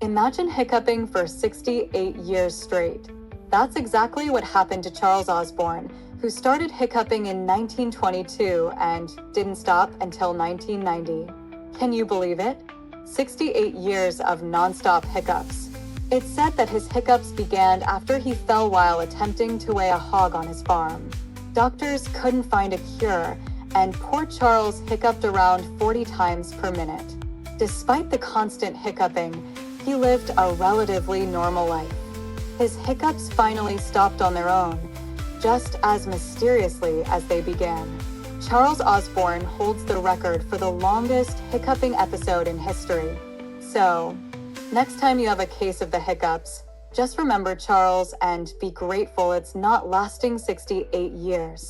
Imagine hiccuping for 68 years straight. That's exactly what happened to Charles Osborne, who started hiccuping in 1922 and didn't stop until 1990. Can you believe it? 68 years of non-stop hiccups. It's said that his hiccups began after he fell while attempting to weigh a hog on his farm. Doctors couldn't find a cure, and poor Charles hiccuped around 40 times per minute. Despite the constant hiccuping, he lived a relatively normal life. His hiccups finally stopped on their own, just as mysteriously as they began. Charles Osborne holds the record for the longest hiccuping episode in history. So, next time you have a case of the hiccups, just remember Charles and be grateful it's not lasting 68 years.